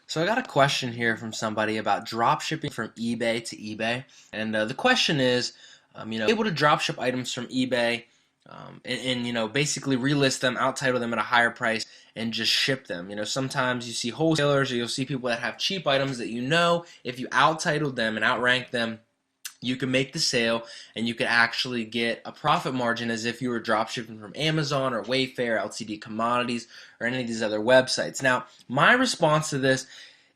So I got a question here from somebody about drop shipping from eBay to eBay, and the question is, able to drop ship items from eBay, and basically relist them, out title them at a higher price, and just ship them. Sometimes you see wholesalers, or you'll see people that have cheap items that if you out titled them and outrank them, you can make the sale and you can actually get a profit margin as if you were drop shipping from Amazon or Wayfair, LTD Commodities, or any of these other websites. Now, my response to this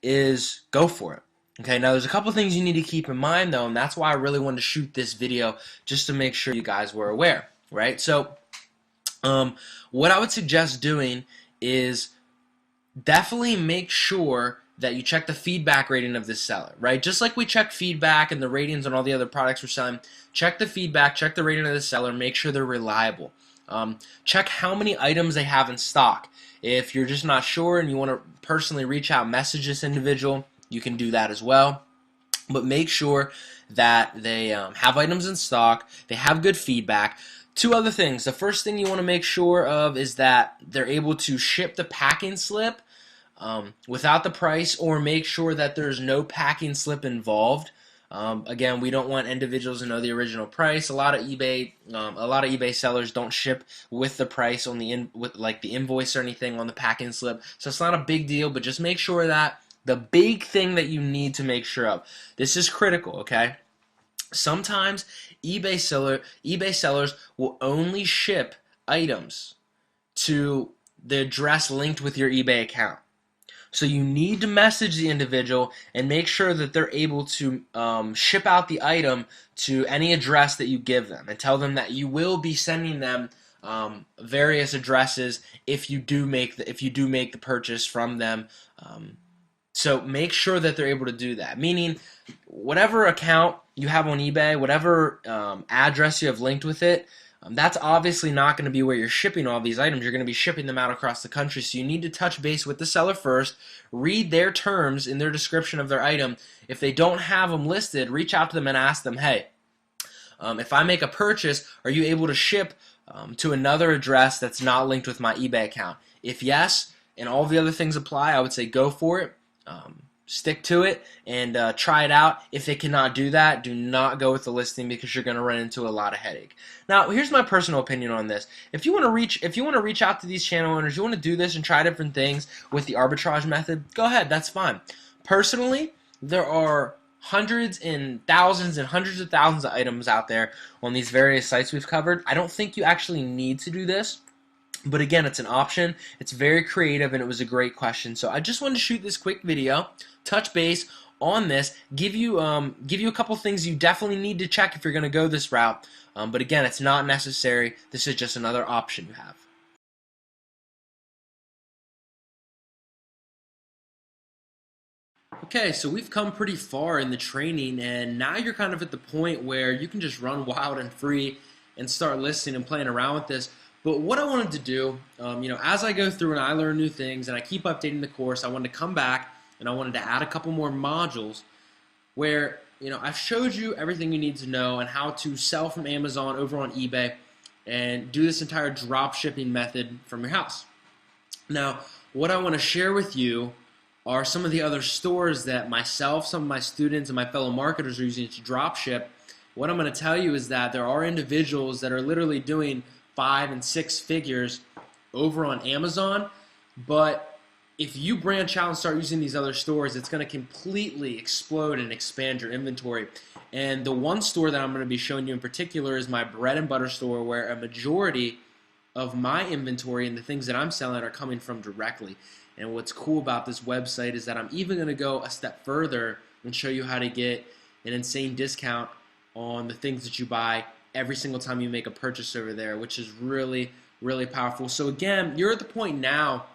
is go for it. Okay, now there's a couple things you need to keep in mind though, and that's why I really wanted to shoot this video, just to make sure you guys were aware, right? So, what I would suggest doing is definitely make sure that you check the feedback rating of this seller, right? Just like we check feedback and the ratings on all the other products we're selling, check the feedback, check the rating of the seller, make sure they're reliable. Check how many items they have in stock. If you're just not sure and you want to personally reach out, message this individual, you can do that as well. But make sure that they have items in stock, they have good feedback. Two other things. The first thing you want to make sure of is that they're able to ship the packing slip without the price, or make sure that there's no packing slip involved. Again, we don't want individuals to know the original price. A lot of eBay sellers don't ship with the price on the the invoice or anything on the packing slip. So it's not a big deal, but just make sure that the big thing that you need to make sure of. This is critical, okay? Sometimes eBay sellers will only ship items to the address linked with your eBay account. So you need to message the individual and make sure that they're able to ship out the item to any address that you give them, and tell them that you will be sending them various addresses if you do make the purchase from them. So make sure that they're able to do that. Meaning, whatever account you have on eBay, whatever address you have linked with it, that's obviously not going to be where you're shipping all these items. You're going to be shipping them out across the country. So you need to touch base with the seller first, read their terms in their description of their item. If they don't have them listed, reach out to them and ask them, hey, if I make a purchase, are you able to ship to another address that's not linked with my eBay account? If yes, and all the other things apply, I would say go for it. Stick to it and try it out. If they cannot do that, do not go with the listing, because you're going to run into a lot of headache. Now, here's my personal opinion on this. If you want to reach out to these channel owners, you want to do this and try different things with the arbitrage method, go ahead. That's fine. Personally, there are hundreds and hundreds of thousands of items out there on these various sites we've covered. I don't think you actually need to do this. But again, it's an option. It's very creative, and it was a great question. So I just wanted to shoot this quick video, touch base on this, give you a couple things you definitely need to check if you're going to go this route. But again, it's not necessary. This is just another option you have. Okay, so we've come pretty far in the training, and now you're kind of at the point where you can just run wild and free and start listing and playing around with this. But what I wanted to do, as I go through and I learn new things and I keep updating the course, I wanted to come back and I wanted to add a couple more modules where, I've showed you everything you need to know and how to sell from Amazon over on eBay and do this entire drop shipping method from your house. Now, what I want to share with you are some of the other stores that myself, some of my students, and my fellow marketers are using to drop ship. What I'm going to tell you is that there are individuals that are literally doing 5 and 6 figures over on Amazon, but if you branch out and start using these other stores, it's going to completely explode and expand your inventory. And the one store that I'm going to be showing you in particular is my bread and butter store, where a majority of my inventory and the things that I'm selling are coming from directly. And what's cool about this website is that I'm even going to go a step further and show you how to get an insane discount on the things that you buy every single time you make a purchase over there, which is really, really powerful. So again, you're at the point now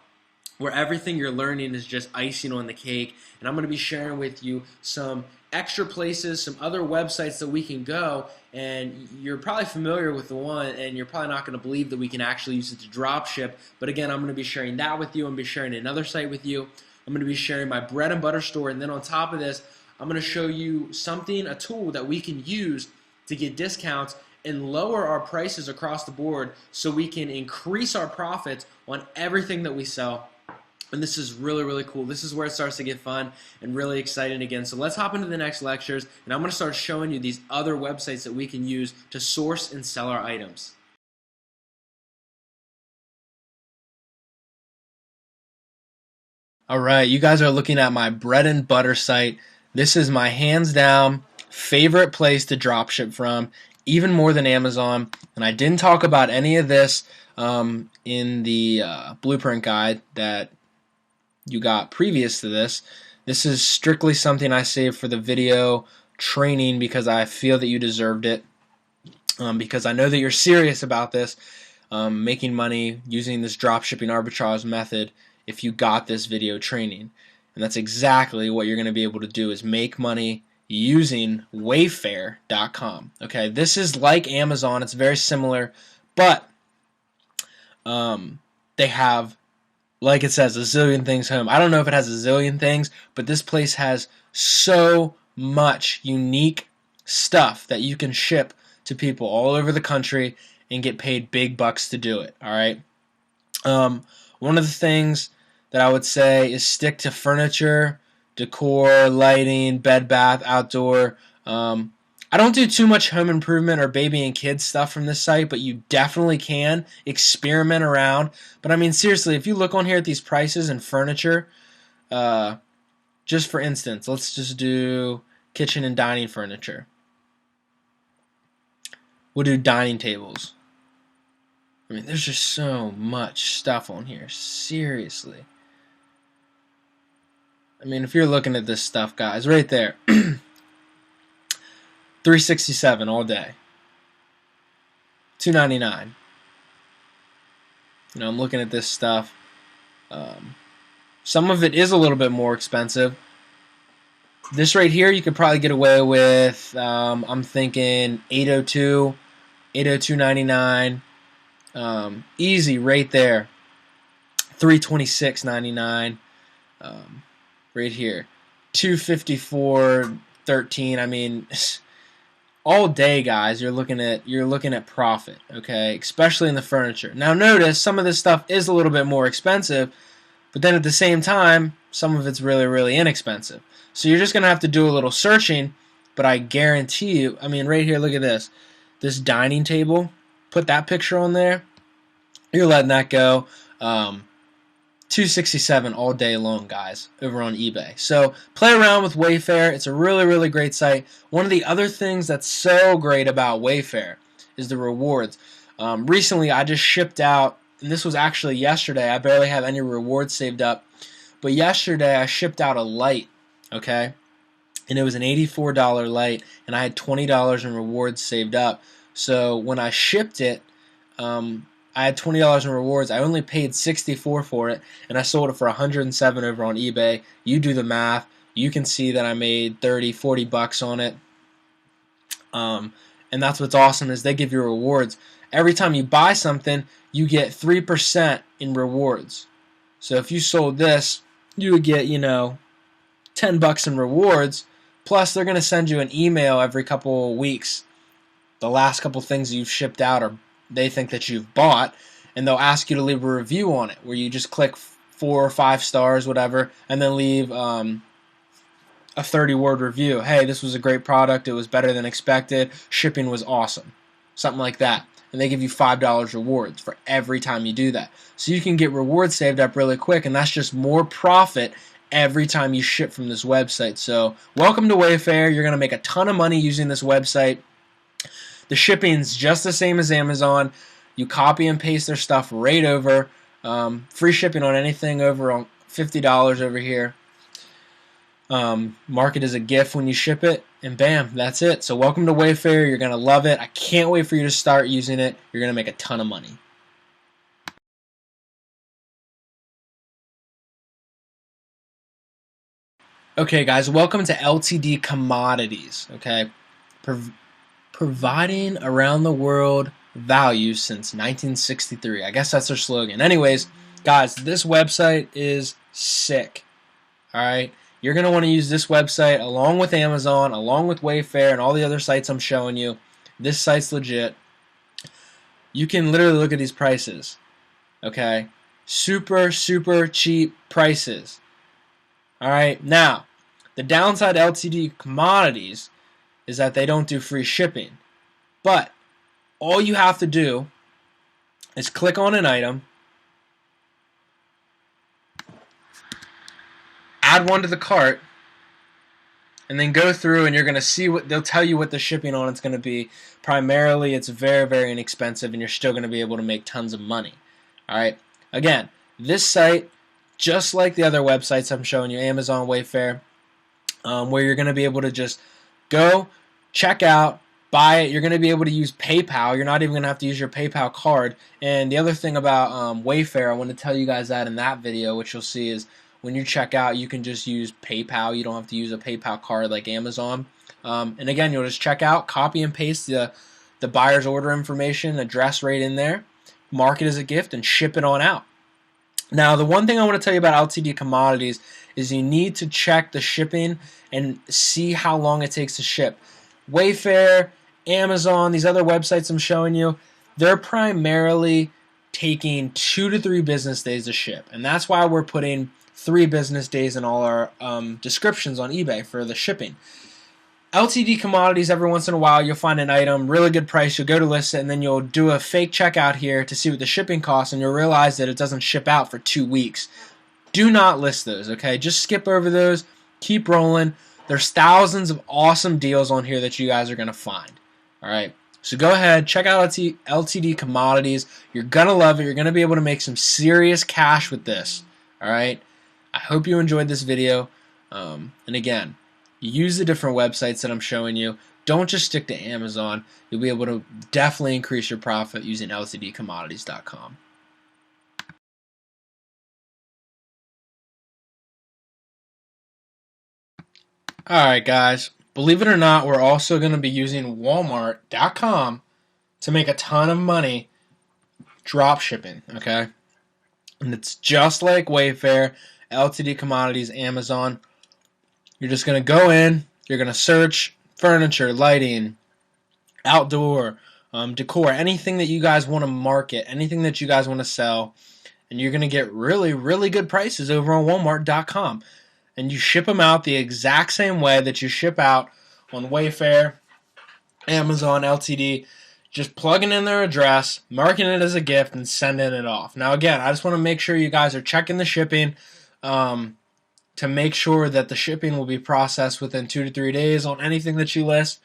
where everything you're learning is just icing on the cake, and I'm going to be sharing with you some extra places, some other websites that we can go, and you're probably familiar with the one, and you're probably not going to believe that we can actually use it to drop ship. But again, I'm going to be sharing that with you. I'm going to be sharing another site with you. I'm going to be sharing my bread and butter store, and then on top of this, I'm going to show you a tool that we can use to get discounts and lower our prices across the board so we can increase our profits on everything that we sell And this is really, really cool. This is where it starts to get fun and really exciting again. So let's hop into the next lectures, and I'm going to start showing you these other websites that we can use to source and sell our items. All right, you guys are looking at my bread and butter site. This is my hands down favorite place to dropship from, even more than Amazon. And I didn't talk about any of this in the blueprint guide that you got previous to this. This is strictly something I saved for the video training because I feel that you deserved it. Because I know that you're serious about this, making money using this dropshipping arbitrage method if you got this video training. And that's exactly what you're going to be able to do, is make money using Wayfair.com. Okay, this is like Amazon. It's very similar, but they have, like it says, a zillion things home. I don't know if it has a zillion things, but this place has so much unique stuff that you can ship to people all over the country and get paid big bucks to do it. All right. One of the things that I would say is stick to furniture, decor, lighting, bed, bath, outdoor. I don't do too much home improvement or baby and kids stuff from this site, but you definitely can experiment around. But I mean, seriously, if you look on here at these prices and furniture, just for instance, let's just do kitchen and dining furniture. We'll do dining tables. I mean, there's just so much stuff on here. Seriously. I mean, if you're looking at this stuff, guys, right there, $367 all day, $299. You know, I'm looking at this stuff. Some of it is a little bit more expensive. This right here, you could probably get away with. I'm thinking $802, $802.99. Easy right there. $326.99. Right here, $254.13. I mean, all day, guys, you're looking at profit. Okay, especially in the furniture. Now, notice some of this stuff is a little bit more expensive, but then at the same time, some of it's really, really inexpensive. So you're just gonna have to do a little searching. But I guarantee you, I mean, right here, look at this. This dining table. Put that picture on there. You're letting that go. $267 all day long, guys, over on eBay. So play around with Wayfair. It's a really, really great site. One of the other things that's so great about Wayfair is the rewards. Recently, I just shipped out, and this was actually yesterday. I barely have any rewards saved up. But yesterday, I shipped out a light, okay? And it was an $84 light, and I had $20 in rewards saved up. So when I shipped it, I had $20 in rewards. I only paid $64 for it, and I sold it for $107 over on eBay. You do the math. You can see that I made 30, 40 bucks on it. And that's what's awesome, is they give you rewards. Every time you buy something, you get 3% in rewards. So if you sold this, you would get, 10 bucks in rewards. Plus, they're going to send you an email every couple weeks. The last couple things you've shipped out are they think that you've bought, and they'll ask you to leave a review on it, where you just click 4 or 5 stars, whatever, and then leave a 30-word review. Hey, this was a great product. It was better than expected. Shipping was awesome. Something like that. And they give you $5 rewards for every time you do that. So you can get rewards saved up really quick, and that's just more profit every time you ship from this website. So welcome to Wayfair. You're going to make a ton of money using this website. The shipping's just the same as Amazon. You copy and paste their stuff right over. Free shipping on anything over on $50 over here. Mark it as a gift when you ship it, and bam, that's it. So welcome to Wayfair. You're going to love it. I can't wait for you to start using it. You're going to make a ton of money. Okay, guys, welcome to LTD Commodities. Okay, providing around the world value since 1963. I guess that's their slogan. Anyways, guys, this website is sick. All right, you're going to want to use this website along with Amazon, along with Wayfair, and all the other sites I'm showing you. This site's legit. You can literally look at these prices. Okay, super, super cheap prices. All right, now, the downside to LTD Commodities is that they don't do free shipping. But all you have to do is click on an item, add one to the cart, and then go through and you're going to see what they'll tell you what the shipping on it's going to be. Primarily, it's very, very inexpensive, and you're still going to be able to make tons of money. All right. Again, this site, just like the other websites I'm showing you, Amazon, Wayfair, where you're going to be able to just go, check out, buy it. You're going to be able to use PayPal. You're not even going to have to use your PayPal card. And the other thing about Wayfair, I want to tell you guys that in that video, which you'll see is when you check out, you can just use PayPal. You don't have to use a PayPal card like Amazon. And again, you'll just check out, copy and paste the buyer's order information, address right in there, mark it as a gift, and ship it on out. Now, the one thing I want to tell you about LTD Commodities is you need to check the shipping and see how long it takes to ship. Wayfair, Amazon, these other websites I'm showing you, they're primarily taking 2 to 3 business days to ship. And that's why we're putting 3 business days in all our descriptions on eBay for the shipping. LTD Commodities, every once in a while, you'll find an item, really good price, you'll go to list it, and then you'll do a fake checkout here to see what the shipping costs, and you'll realize that it doesn't ship out for 2 weeks. Do not list those, okay? Just skip over those, keep rolling. There's thousands of awesome deals on here that you guys are going to find, all right? So go ahead, check out LTD Commodities. You're going to love it. You're going to be able to make some serious cash with this, all right? I hope you enjoyed this video, and again, use the different websites that I'm showing you. Don't just stick to Amazon. You'll be able to definitely increase your profit using LTDcommodities.com. Alright guys, believe it or not, we're also going to be using Walmart.com to make a ton of money drop shipping, okay? And it's just like Wayfair, LTD Commodities, Amazon. You're just going to go in, you're going to search furniture, lighting, outdoor, decor, anything that you guys want to market, anything that you guys want to sell, and you're going to get really, really good prices over on Walmart.com. And you ship them out the exact same way that you ship out on Wayfair, Amazon, LTD, just plugging in their address, marking it as a gift, and sending it off. Now again, I just want to make sure you guys are checking the shipping, to make sure that the shipping will be processed within 2 to 3 days on anything that you list.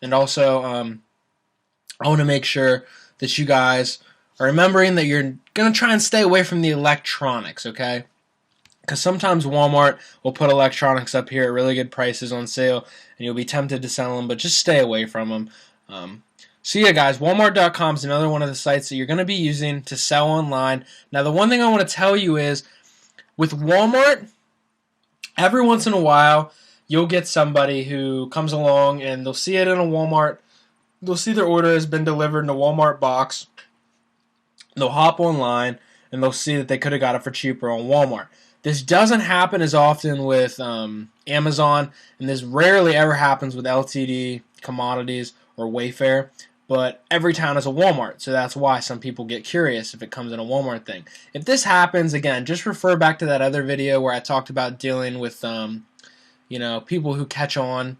And also, I want to make sure that you guys are remembering that you're going to try and stay away from the electronics, okay? Because sometimes Walmart will put electronics up here at really good prices on sale, and you'll be tempted to sell them, but just stay away from them. So yeah, guys, Walmart.com is another one of the sites that you're going to be using to sell online. Now, the one thing I want to tell you is, with Walmart, every once in a while, you'll get somebody who comes along and they'll see it in a Walmart. They'll see their order has been delivered in a Walmart box. They'll hop online and they'll see that they could have got it for cheaper on Walmart. This doesn't happen as often with Amazon, and this rarely ever happens with LTD Commodities or Wayfair. But every town is a Walmart, so that's why some people get curious if it comes in a Walmart thing. If this happens, again, just refer back to that other video where I talked about dealing with, people who catch on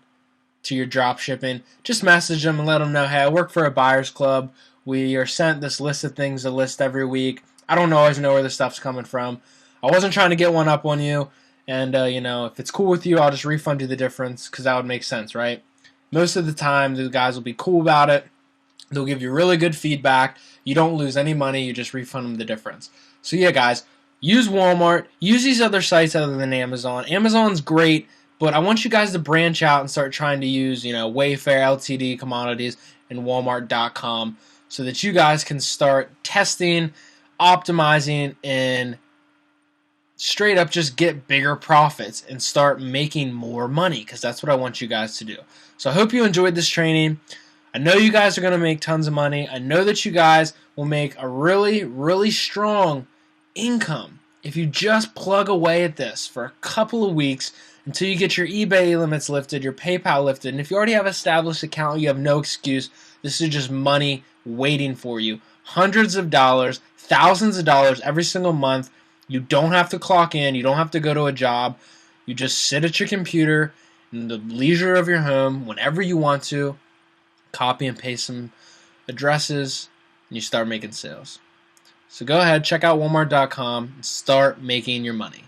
to your drop shipping. Just message them and let them know, hey, I work for a buyer's club. We are sent this list of things to list every week. I don't always know where the stuff's coming from. I wasn't trying to get one up on you, and, if it's cool with you, I'll just refund you the difference, because that would make sense, right? Most of the time, the guys will be cool about it. They'll give you really good feedback. You don't lose any money. You just refund them the difference. So yeah, guys, use Walmart. Use these other sites other than Amazon. Amazon's great, but I want you guys to branch out and start trying to use, Wayfair, LTD Commodities, and Walmart.com so that you guys can start testing, optimizing, and straight up just get bigger profits and start making more money, because that's what I want you guys to do. So I hope you enjoyed this training. I know you guys are going to make tons of money. I know that you guys will make a really, really strong income if you just plug away at this for a couple of weeks until you get your eBay limits lifted, your PayPal lifted. And if you already have an established account, you have no excuse. This is just money waiting for you. hundreds of dollars, thousands of dollars every single month. You don't have to clock in. You don't have to go to a job. You just sit at your computer in the leisure of your home whenever you want to, copy and paste some addresses, and you start making sales. So go ahead, check out Walmart.com and start making your money.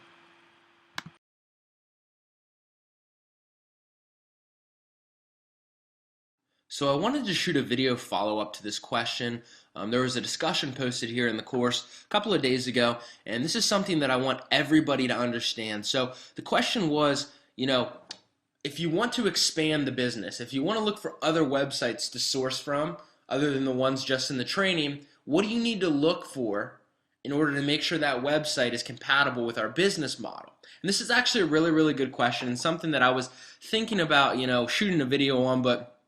So I wanted to shoot a video follow-up to this question. There was a discussion posted here in the course a couple of days ago, and this is something that I want everybody to understand. So the question was, if you want to expand the business, if you want to look for other websites to source from, other than the ones just in the training, what do you need to look for in order to make sure that website is compatible with our business model? And this is actually a really, really good question, and something that I was thinking about, shooting a video on, but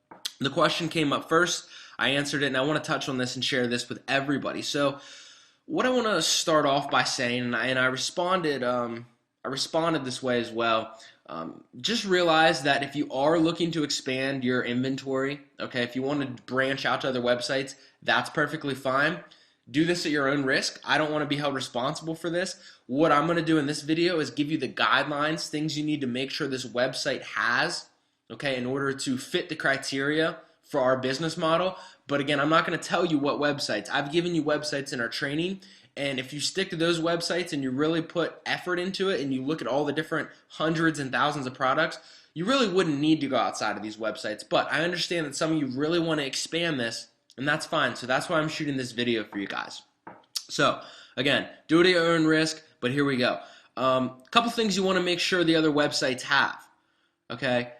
the question came up first. I answered it, and I want to touch on this and share this with everybody. So what I want to start off by saying, and I responded this way as well. Just realize that if you are looking to expand your inventory, okay, if you want to branch out to other websites, that's perfectly fine. Do this at your own risk. I don't want to be held responsible for this. What I'm going to do in this video is give you the guidelines, things you need to make sure this website has, okay, in order to fit the criteria for our business model. But again, I'm not going to tell you what websites. I've given you websites in our training, and if you stick to those websites and you really put effort into it and you look at all the different hundreds and thousands of products, you really wouldn't need to go outside of these websites. But I understand that some of you really want to expand this, and that's fine. So that's why I'm shooting this video for you guys. So again, do it at your own risk, but here we go. A couple things you want to make sure the other websites have, okay?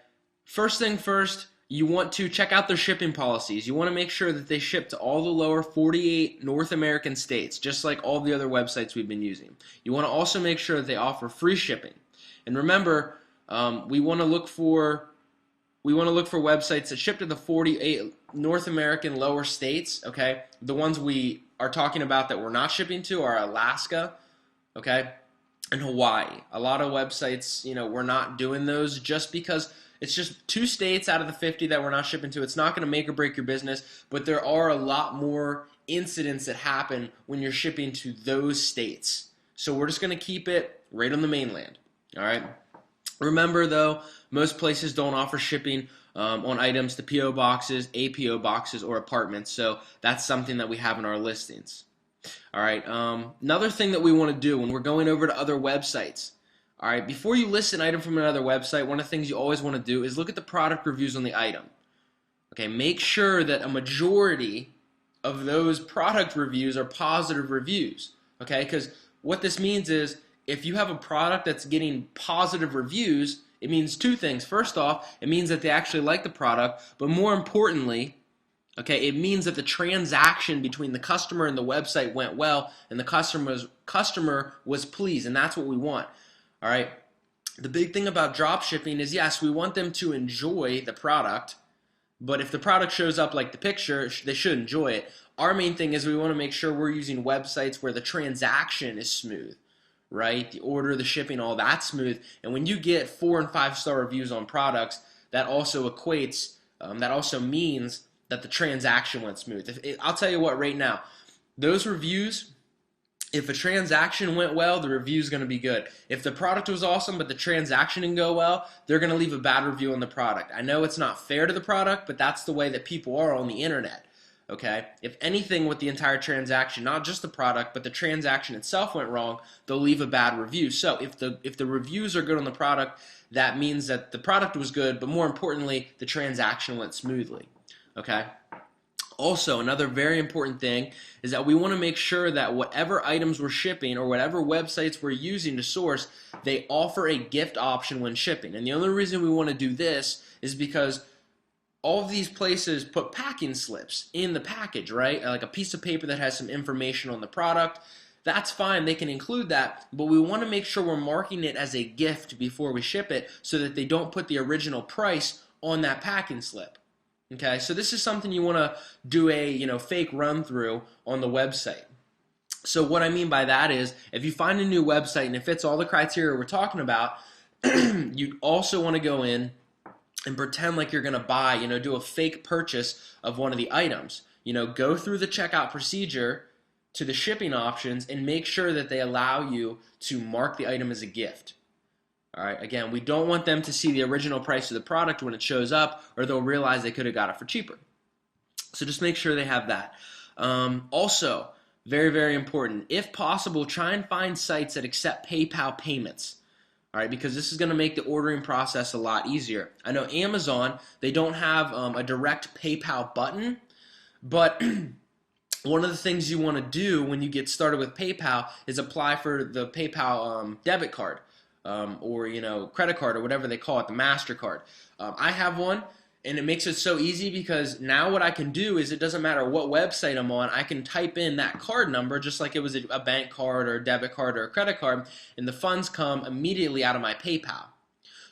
First thing first, you want to check out their shipping policies. You want to make sure that they ship to all the lower 48 North American states, just like all the other websites we've been using. You want to also make sure that they offer free shipping. And remember, we want to look for websites that ship to the 48 North American lower states, okay? The ones we are talking about that we're not shipping to are Alaska, okay, and Hawaii. A lot of websites, we're not doing those just because it's just 2 states out of the 50 that we're not shipping to. It's not going to make or break your business, but there are a lot more incidents that happen when you're shipping to those states. So we're just going to keep it right on the mainland, all right? Remember, though, most places don't offer shipping on items to P.O. boxes, APO boxes, or apartments, so that's something that we have in our listings. All right, another thing that we want to do when we're going over to other websites, all right, before you list an item from another website, one of the things you always want to do is look at the product reviews on the item. Okay, make sure that a majority of those product reviews are positive reviews. Okay, because what this means is if you have a product that's getting positive reviews, it means 2 things. First off, it means that they actually like the product, but more importantly, okay, it means that the transaction between the customer and the website went well, and the customer was pleased, and that's what we want. All right. The big thing about drop shipping is, yes, we want them to enjoy the product, but if the product shows up like the picture, they should enjoy it. Our main thing is we want to make sure we're using websites where the transaction is smooth, right? The order, the shipping, all that's smooth. And when you get 4- and 5-star reviews on products, that also equates, that also means that the transaction went smooth. I'll tell you what, right now, those reviews, if a transaction went well, the review is going to be good. If the product was awesome but the transaction didn't go well, they're going to leave a bad review on the product. I know it's not fair to the product, but that's the way that people are on the internet. Okay? If anything with the entire transaction, not just the product, but the transaction itself went wrong, they'll leave a bad review. So if the reviews are good on the product, that means that the product was good, but more importantly, the transaction went smoothly. Okay? Also, another very important thing is that we want to make sure that whatever items we're shipping or whatever websites we're using to source, they offer a gift option when shipping. And the only reason we want to do this is because all of these places put packing slips in the package, right? Like a piece of paper that has some information on the product. That's fine, they can include that, but we want to make sure we're marking it as a gift before we ship it so that they don't put the original price on that packing slip. Okay, so this is something you want to do a fake run through on the website. So what I mean by that is if you find a new website and it fits all the criteria we're talking about, you also want to go in and pretend like you're going to buy, do a fake purchase of one of the items. go through the checkout procedure to the shipping options and make sure that they allow you to mark the item as a gift. All right, again, we don't want them to see the original price of the product when it shows up, or they'll realize they could have got it for cheaper. So just make sure they have that. Also, very, very important, if possible, try and find sites that accept PayPal payments. All right, because this is going to make the ordering process a lot easier. I know Amazon, they don't have a direct PayPal button, but one of the things you want to do when you get started with PayPal is apply for the PayPal debit card or credit card or whatever they call it, the MasterCard. I have one, and it makes it so easy because now what I can do is it doesn't matter what website I'm on, I can type in that card number just like it was a bank card or a debit card or a credit card, and the funds come immediately out of my PayPal.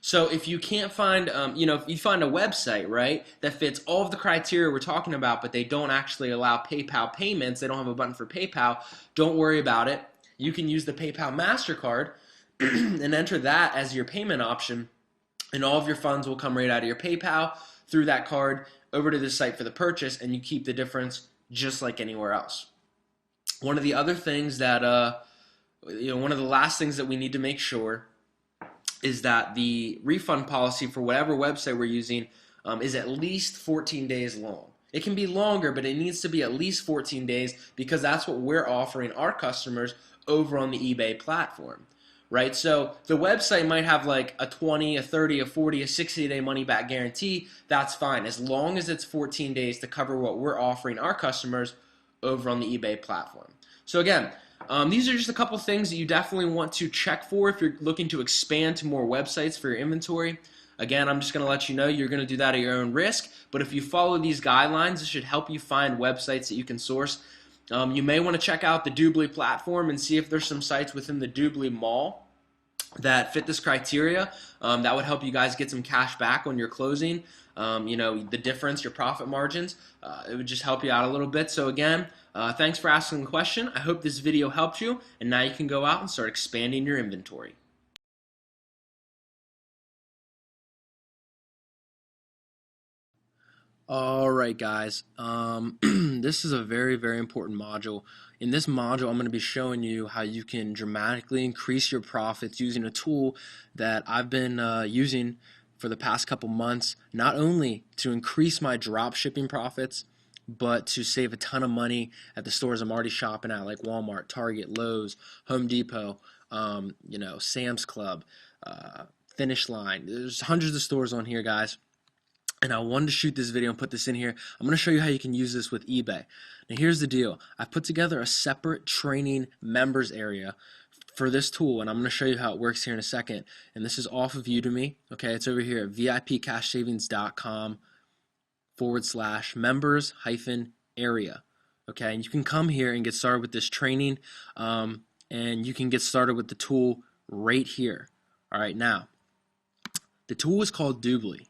So if you can't find, if you find a website, right, that fits all of the criteria we're talking about, but they don't actually allow PayPal payments, they don't have a button for PayPal, don't worry about it. You can use the PayPal MasterCard and enter that as your payment option, and all of your funds will come right out of your PayPal through that card over to this site for the purchase, and you keep the difference just like anywhere else. One of the other things that, one of the last things that we need to make sure is that the refund policy for whatever website we're using is at least 14 days long. It can be longer, but it needs to be at least 14 days because that's what we're offering our customers over on the eBay platform. Right? So the website might have like a 20, a 30, a 40, a 60-day money-back guarantee. That's fine as long as it's 14 days to cover what we're offering our customers over on the eBay platform. So again, these are just a couple things that you definitely want to check for if you're looking to expand to more websites for your inventory. Again, I'm just going to let you know you're going to do that at your own risk, but if you follow these guidelines, it should help you find websites that you can source. You may want to check out the DubLi platform and see if there's some sites within the DubLi mall that fit this criteria. That would help you guys get some cash back on your closing. The difference, your profit margins, it would just help you out a little bit. So again, thanks for asking the question. I hope this video helped you, and now you can go out and start expanding your inventory. Alright guys, this is a very, very important module. In this module, I'm going to be showing you how you can dramatically increase your profits using a tool that I've been using for the past couple months, not only to increase my drop shipping profits, but to save a ton of money at the stores I'm already shopping at, like Walmart, Target, Lowe's, Home Depot, Sam's Club, Finish Line. There's hundreds of stores on here, guys. And I wanted to shoot this video and put this in here. I'm going to show you how you can use this with eBay. Now here's the deal. I've put together a separate training members area for this tool, and I'm going to show you how it works here in a second. And this is off of Udemy. Okay, it's over here at vipcashsavings.com/members-area. Okay, and you can come here and get started with this training, and you can get started with the tool right here. All right, now the tool is called DubLi.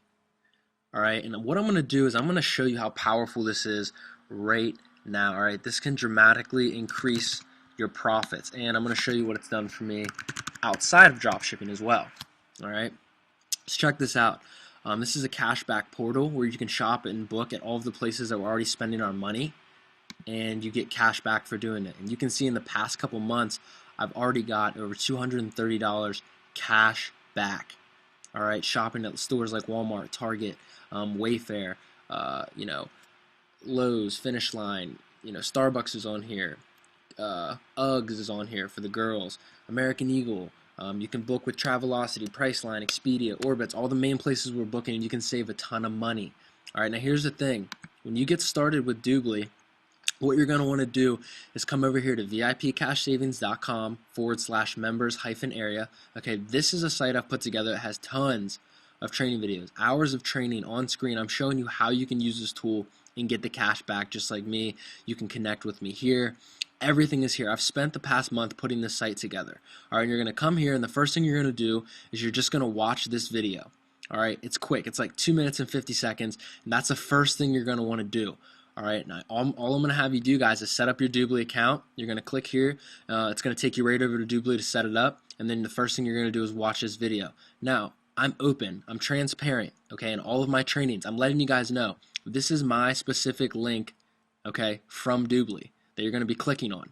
Alright, and what I'm going to do is I'm going to show you how powerful this is right now. Alright, this can dramatically increase your profits, and I'm going to show you what it's done for me outside of dropshipping as well. Alright, let's check this out. This is a cashback portal where you can shop and book at all of the places that we're already spending our money, and you get cash back for doing it. And you can see in the past couple months, I've already got over $230 cash back. Alright, shopping at stores like Walmart, Target, Wayfair, Lowe's, Finish Line, Starbucks is on here, Uggs is on here for the girls, American Eagle. You can book with Travelocity, Priceline, Expedia, Orbitz, all the main places we're booking, and you can save a ton of money. Alright, now here's the thing. When you get started with DubLi, what you're going to want to do is come over here to vipcashsavings.com/members-area. Okay, this is a site I've put together that has tons of training videos, hours of training on screen. I'm showing you how you can use this tool and get the cash back just like me. You can connect with me here. Everything is here. I've spent the past month putting this site together. All right, you're going to come here, and the first thing you're going to do is you're just going to watch this video. All right, it's quick. It's like 2 minutes and 50 seconds, and that's the first thing you're going to want to do. All right, now all I'm going to have you do, guys, is set up your DubLi account. You're going to click here. It's going to take you right over to DubLi to set it up, and then the first thing you're going to do is watch this video. Now, I'm open. I'm transparent, okay, in all of my trainings. I'm letting you guys know this is my specific link okay, from DubLi that you're going to be clicking on.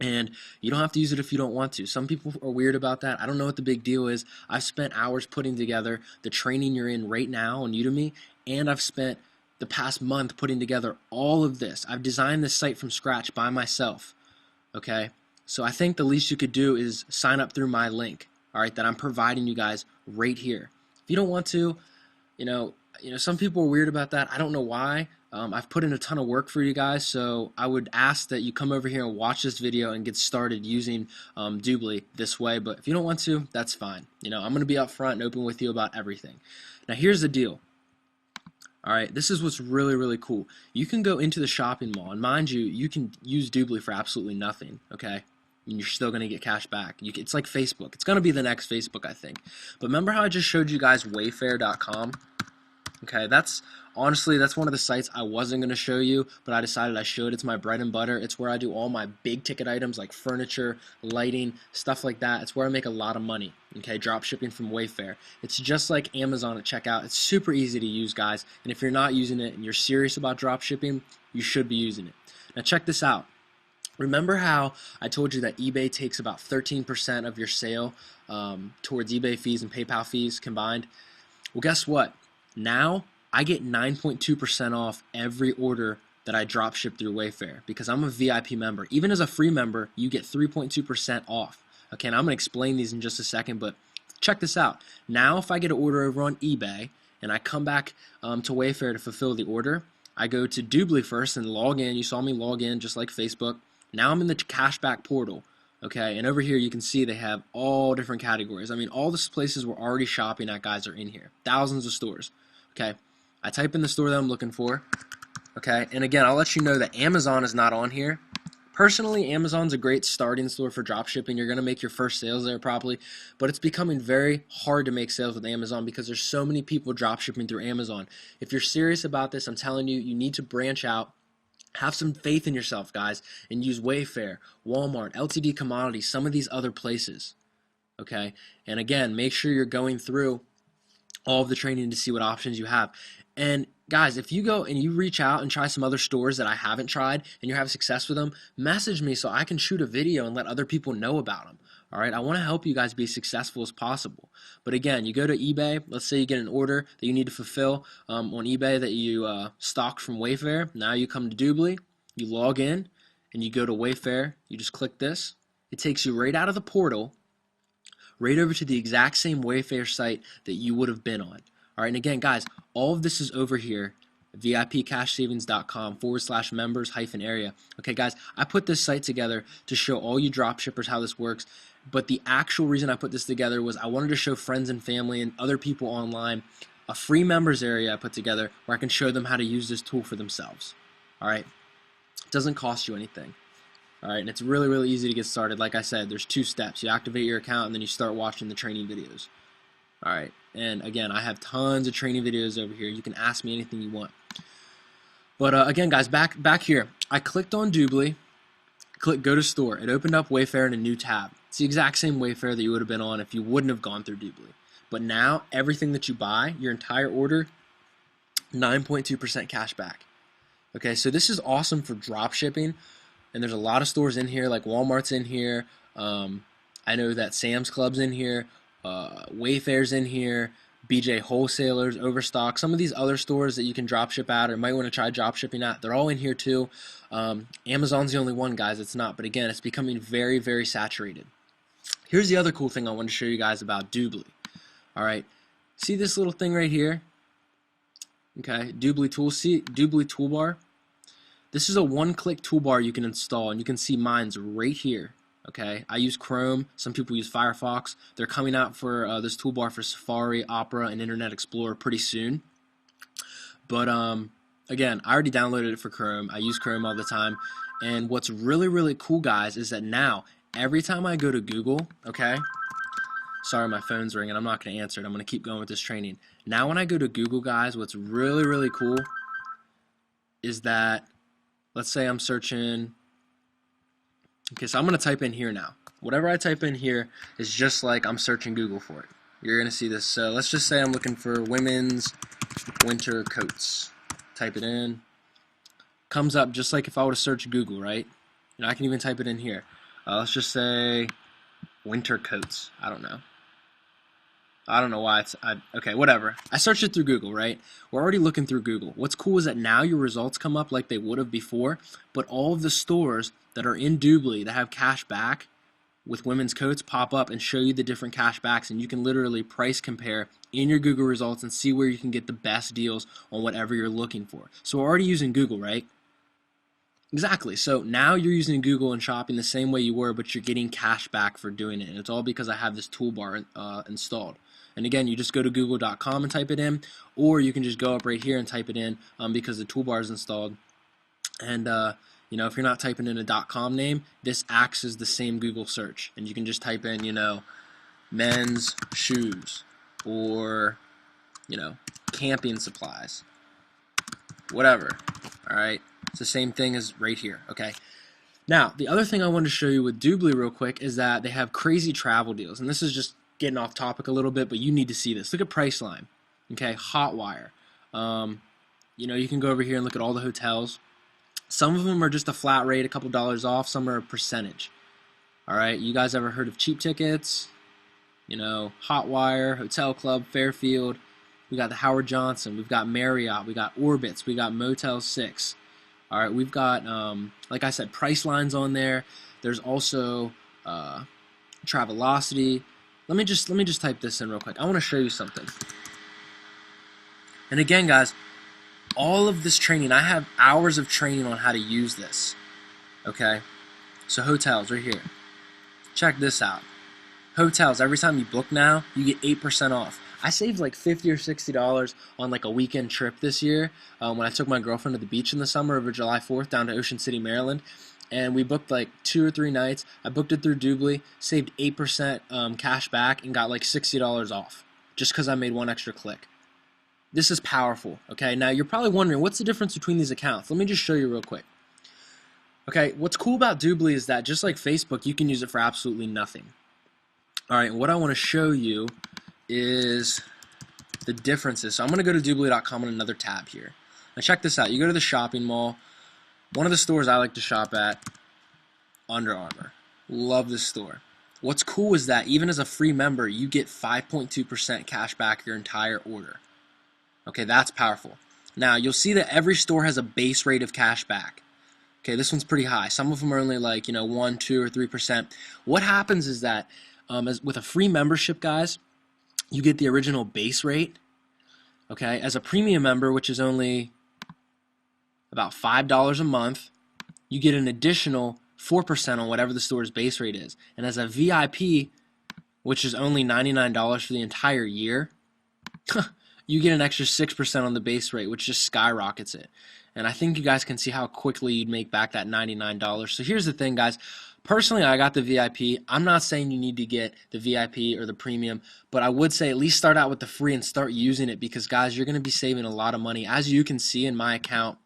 And you don't have to use it if you don't want to. Some people are weird about that. I don't know what the big deal is. I've spent hours putting together the training you're in right now on Udemy, and I've spent the past month putting together all of this. I've designed this site from scratch by myself, okay? So I think the least you could do is sign up through my link, all right, that I'm providing you guys right here. If you don't want to, you know, some people are weird about that. I don't know why. I've put in a ton of work for you guys, so I would ask that you come over here and watch this video and get started using DubLi this way. But if you don't want to, that's fine. I'm going to be upfront and open with you about everything. Now, here's the deal. All right, this is what's really, really cool. You can go into the shopping mall, and mind you, you can use DubLi for absolutely nothing, okay? And you're still going to get cash back. It's like Facebook. It's going to be the next Facebook, I think. But remember how I just showed you guys Wayfair.com? Okay, honestly, that's one of the sites I wasn't going to show you, but I decided I should. It's my bread and butter. It's where I do all my big ticket items like furniture, lighting, stuff like that. It's where I make a lot of money, okay, drop shipping from Wayfair. It's just like Amazon at checkout. It's super easy to use, guys, and if you're not using it and you're serious about drop shipping, you should be using it. Now check this out. Remember how I told you that eBay takes about 13% of your sale towards eBay fees and PayPal fees combined? Well, guess what? Now I get 9.2% off every order that I drop ship through Wayfair because I'm a VIP member. Even as a free member, you get 3.2% off. Okay, and I'm going to explain these in just a second, but check this out. Now if I get an order over on eBay and I come back to Wayfair to fulfill the order, I go to DubLi first and log in. You saw me log in just like Facebook. Now I'm in the cashback portal. Okay, and over here you can see they have all different categories. I mean, all the places we're already shopping at, guys, are in here. Thousands of stores. Okay, I type in the store that I'm looking for. Okay, and again, I'll let you know that Amazon is not on here. Personally, Amazon's a great starting store for drop shipping. You're going to make your first sales there probably, but it's becoming very hard to make sales with Amazon because there's so many people drop shipping through Amazon. If you're serious about this, I'm telling you, you need to branch out. Have some faith in yourself, guys, and use Wayfair, Walmart, LTD Commodities, some of these other places. Okay, and again, make sure you're going through all of the training to see what options you have. And guys, if you go and you reach out and try some other stores that I haven't tried and you're having success with them, message me so I can shoot a video and let other people know about them. All right, I want to help you guys be as successful as possible. But again, you go to eBay. Let's say you get an order that you need to fulfill on eBay that you stocked from Wayfair. Now you come to DubLi, you log in, and you go to Wayfair. You just click this. It takes you right out of the portal, right over to the exact same Wayfair site that you would have been on. All right, and again, guys, all of this is over here, VIPcashsavings.com/members-area. Okay, guys, I put this site together to show all you drop shippers how this works, but the actual reason I put this together was I wanted to show friends and family and other people online a free members area I put together where I can show them how to use this tool for themselves. All right, it doesn't cost you anything. All right, and it's really, really easy to get started. Like I said, there's 2 steps. You activate your account, and then you start watching the training videos. All right, and again, I have tons of training videos over here. You can ask me anything you want. But again, guys, back here, I clicked on DubLi, click Go to Store. It opened up Wayfair in a new tab. It's the exact same Wayfair that you would have been on if you wouldn't have gone through DubLi. But now, everything that you buy, your entire order, 9.2% cash back. Okay, so this is awesome for drop shipping. And there's a lot of stores in here, like Walmart's in here. I know that Sam's Club's in here. Wayfair's in here. BJ Wholesalers, Overstock. Some of these other stores that you can drop ship at or might want to try drop shipping at, they're all in here too. Amazon's the only one, guys. It's not. But again, it's becoming very, very saturated. Here's the other cool thing I want to show you guys about DubLi. All right. See this little thing right here? Okay. DubLi Toolbar. This is a one-click toolbar you can install, and you can see mine's right here. Okay, I use Chrome. Some people use Firefox. They're coming out for this toolbar for Safari, Opera, and Internet Explorer pretty soon. But again, I already downloaded it for Chrome. I use Chrome all the time. And what's really, really cool, guys, is that now every time I go to Google, okay, sorry, my phone's ringing. I'm not going to answer it. I'm going to keep going with this training. Now when I go to Google, guys, what's really, really cool is that, let's say I'm searching. Okay, so I'm going to type in here now. Whatever I type in here is just like I'm searching Google for it. You're going to see this. So let's just say I'm looking for women's winter coats. Type it in. comes up just like if I were to search Google, right? And I can even type it in here. Let's just say winter coats. I don't know. I don't know why okay, whatever. I searched it through Google, right? We're already looking through Google. What's cool is that now your results come up like they would have before, but all of the stores that are in DubLi that have cash back with women's coats pop up and show you the different cash backs, and you can literally price compare in your Google results and see where you can get the best deals on whatever you're looking for. So we're already using Google, right? Exactly. So now you're using Google and shopping the same way you were, but you're getting cash back for doing it. And it's all because I have this toolbar installed. And again, you just go to google.com and type it in, or you can just go up right here and type it in because the toolbar is installed. And if you're not typing in a .com name, this acts as the same Google search. And you can just type in, men's shoes or, camping supplies, whatever. All right. It's the same thing as right here, okay? Now, the other thing I wanted to show you with DubLi real quick is that they have crazy travel deals. And this is just getting off topic a little bit, but you need to see this. Look at Priceline, okay? Hotwire. You can go over here and look at all the hotels. Some of them are just a flat rate, a couple dollars off. Some are a percentage, all right? You guys ever heard of Cheap Tickets? Hotwire, Hotel Club, Fairfield. We got the Howard Johnson. We've got Marriott. We got Orbitz. We got Motel 6. All right, we've got, like I said, Priceline's on there. There's also Travelocity. Let me just type this in real quick. I want to show you something. And again, guys, all of this training, I have hours of training on how to use this. Okay, so hotels right here. Check this out. Hotels, every time you book now, you get 8% off. I saved like $50 or $60 on like a weekend trip this year when I took my girlfriend to the beach in the summer over July 4th down to Ocean City, Maryland. And we booked like 2 or 3 nights. I booked it through DubLi, saved 8% cash back, and got like $60 off just because I made one extra click. This is powerful, okay? Now, you're probably wondering, what's the difference between these accounts? Let me just show you real quick. Okay, what's cool about DubLi is that just like Facebook, you can use it for absolutely nothing. All right, and what I want to show you is the differences. So I'm going to go to DubLi.com on another tab here. Now check this out. You go to the shopping mall. One of the stores I like to shop at, Under Armour. Love this store. What's cool is that even as a free member, you get 5.2% cash back your entire order. Okay, that's powerful. Now, you'll see that every store has a base rate of cash back. Okay, this one's pretty high. Some of them are only like, 1, 2, or 3%. What happens is that with a free membership, guys, you get the original base rate. Okay, as a premium member, which is only about $5 a month, you get an additional 4% on whatever the store's base rate is. And as a VIP, which is only $99 for the entire year, you get an extra 6% on the base rate, which just skyrockets it. And I think you guys can see how quickly you'd make back that $99. So here's the thing, guys. Personally, I got the VIP. I'm not saying you need to get the VIP or the premium, but I would say at least start out with the free and start using it because, guys, you're going to be saving a lot of money. As you can see in my account,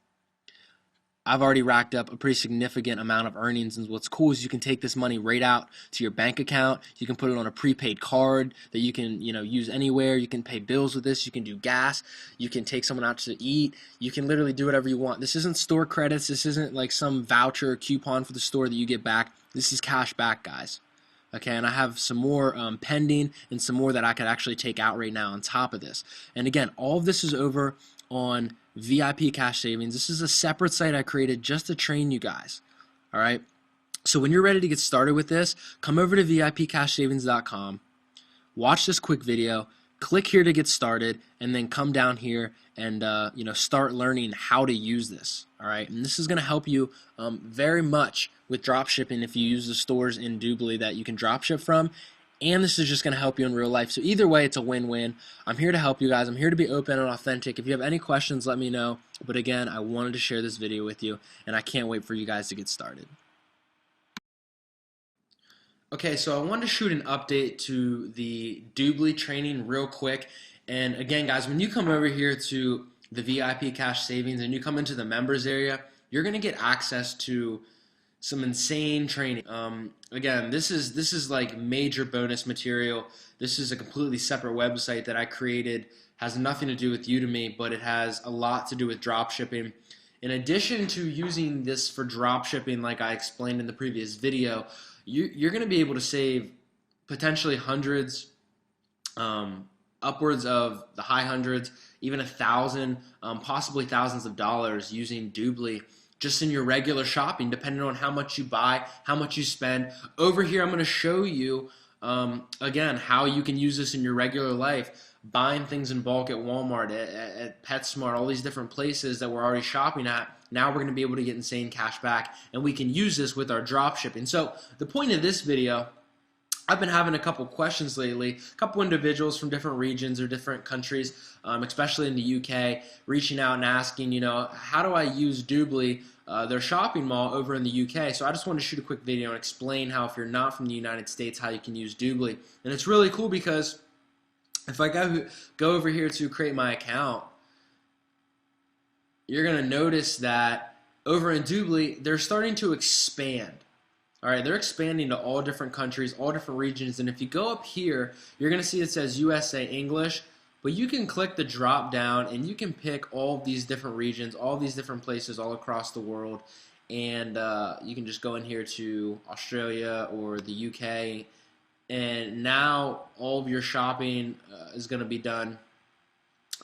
I've already racked up a pretty significant amount of earnings, and what's cool is you can take this money right out to your bank account. You can put it on a prepaid card that you can, use anywhere. You can pay bills with this. You can do gas. You can take someone out to eat. You can literally do whatever you want. This isn't store credits. This isn't like some voucher or coupon for the store that you get back. This is cash back, guys. Okay, and I have some more pending and some more that I could actually take out right now on top of this. And again, all of this is over on VIP Cash Savings. This is a separate site I created just to train you guys. All right. So when you're ready to get started with this, come over to VIPCashSavings.com, watch this quick video, click here to get started, and then come down here and start learning how to use this. All right. And this is going to help you very much with drop shipping if you use the stores in DubLi that you can drop ship from. And this is just going to help you in real life. So either way, it's a win-win. I'm here to help you guys. I'm here to be open and authentic. If you have any questions, let me know. But again, I wanted to share this video with you, and I can't wait for you guys to get started. Okay, so I wanted to shoot an update to the DubLi training real quick. And again, guys, when you come over here to the VIP Cash Savings and you come into the members area, you're going to get access to some insane training. Again, this is like major bonus material. This is a completely separate website that I created. Has nothing to do with Udemy, but it has a lot to do with drop shipping. In addition to using this for drop shipping, like I explained in the previous video, you're going to be able to save potentially hundreds, upwards of the high hundreds, even 1,000, possibly thousands of dollars using DubLi just in your regular shopping, depending on how much you buy, how much you spend. Over here, I'm going to show you, again, how you can use this in your regular life. Buying things in bulk at Walmart, at PetSmart, all these different places that we're already shopping at. Now we're going to be able to get insane cash back, and we can use this with our drop shipping. So the point of this video, I've been having a couple questions lately, a couple individuals from different regions or different countries, especially in the UK, reaching out and asking, how do I use DubLi, their shopping mall over in the UK? So I just wanted to shoot a quick video and explain how, if you're not from the United States, how you can use DubLi. And it's really cool because if I go over here to create my account, you're going to notice that over in DubLi, they're starting to expand. All right, they're expanding to all different countries, all different regions. And if you go up here, you're going to see it says USA English, but you can click the drop down and you can pick all of these different regions, all these different places all across the world. And you can just go in here to Australia or the UK. And now all of your shopping is going to be done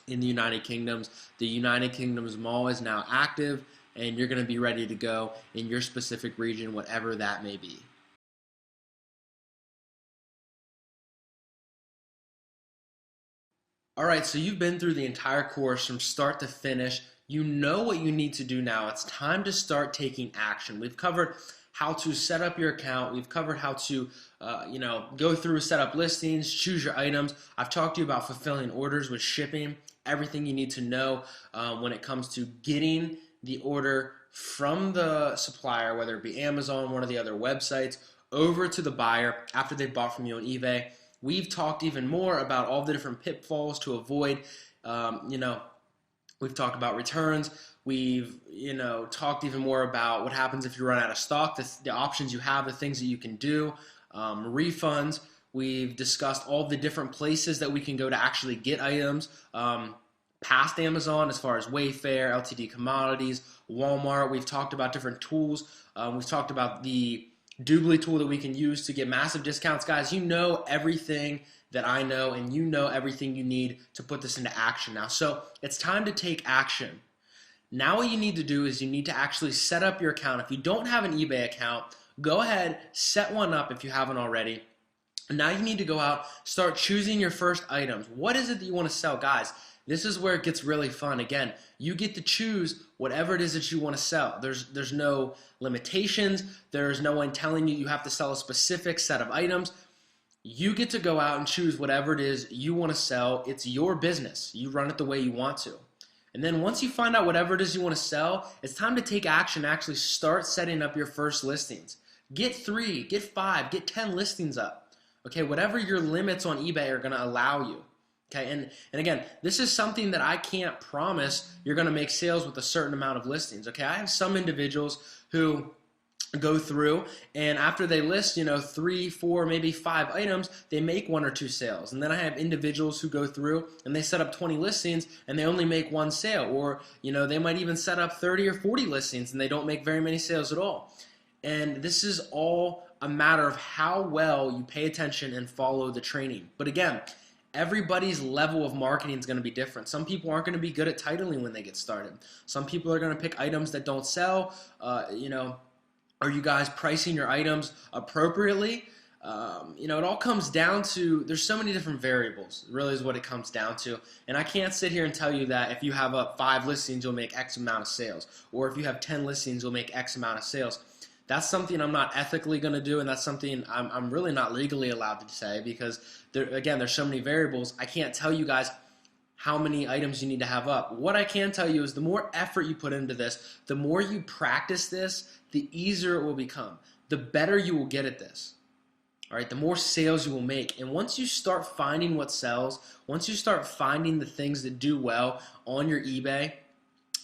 in the United Kingdom. The United Kingdom's mall is now active, and you're going to be ready to go in your specific region, whatever that may be. All right, so you've been through the entire course from start to finish. You know what you need to do now. It's time to start taking action. We've covered how to set up your account. We've covered how to, go through, set up listings, choose your items. I've talked to you about fulfilling orders with shipping, everything you need to know when it comes to getting the order from the supplier, whether it be Amazon, one of the other websites, over to the buyer after they bought from you on eBay. We've talked even more about all the different pitfalls to avoid. We've talked about returns. We've, talked even more about what happens if you run out of stock, the options you have, the things that you can do, refunds. We've discussed all the different places that we can go to actually get items past Amazon, as far as Wayfair, LTD Commodities, Walmart. We've talked about different tools. We've talked about the DubLi tool that we can use to get massive discounts. Guys, you know everything that I know, and you know everything you need to put this into action now. So it's time to take action. Now what you need to do is you need to actually set up your account. If you don't have an eBay account, go ahead, set one up if you haven't already. And now you need to go out, start choosing your first items. What is it that you want to sell? Guys, this is where it gets really fun. Again, you get to choose whatever it is that you want to sell. There's no limitations. There's no one telling you have to sell a specific set of items. You get to go out and choose whatever it is you want to sell. It's your business. You run it the way you want to. And then once you find out whatever it is you want to sell, it's time to take action, actually start setting up your first listings. Get 3, get 5, get 10 listings up. Okay, whatever your limits on eBay are going to allow you. Okay, and again, this is something that I can't promise you're going to make sales with a certain amount of listings. Okay, I have some individuals who go through, and after they list 3, 4, maybe 5 items, they make 1 or 2 sales. And then I have individuals who go through and they set up 20 listings and they only make 1 sale, or they might even set up 30 or 40 listings and they don't make very many sales at all. And this is all a matter of how well you pay attention and follow the training. But again, everybody's level of marketing is going to be different. Some people aren't going to be good at titling when they get started. Some people are going to pick items that don't sell. Are you guys pricing your items appropriately? It all comes down to, there's so many different variables, really is what it comes down to. And I can't sit here and tell you that if you have 5 listings, you'll make X amount of sales. Or if you have 10 listings, you'll make X amount of sales. That's something I'm not ethically going to do, and that's something I'm really not legally allowed to say, because, there's so many variables. I can't tell you guys how many items you need to have up. What I can tell you is the more effort you put into this, the more you practice this, the easier it will become. The better you will get at this. All right, the more sales you will make. And once you start finding what sells, once you start finding the things that do well on your eBay,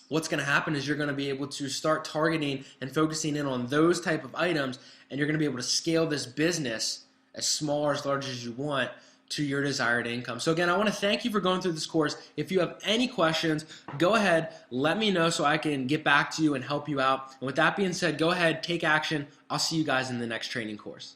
what's going to happen is you're going to be able to start targeting and focusing in on those type of items, and you're going to be able to scale this business as small or as large as you want to your desired income. So again, I want to thank you for going through this course. If you have any questions, go ahead, let me know so I can get back to you and help you out. And with that being said, go ahead, take action. I'll see you guys in the next training course.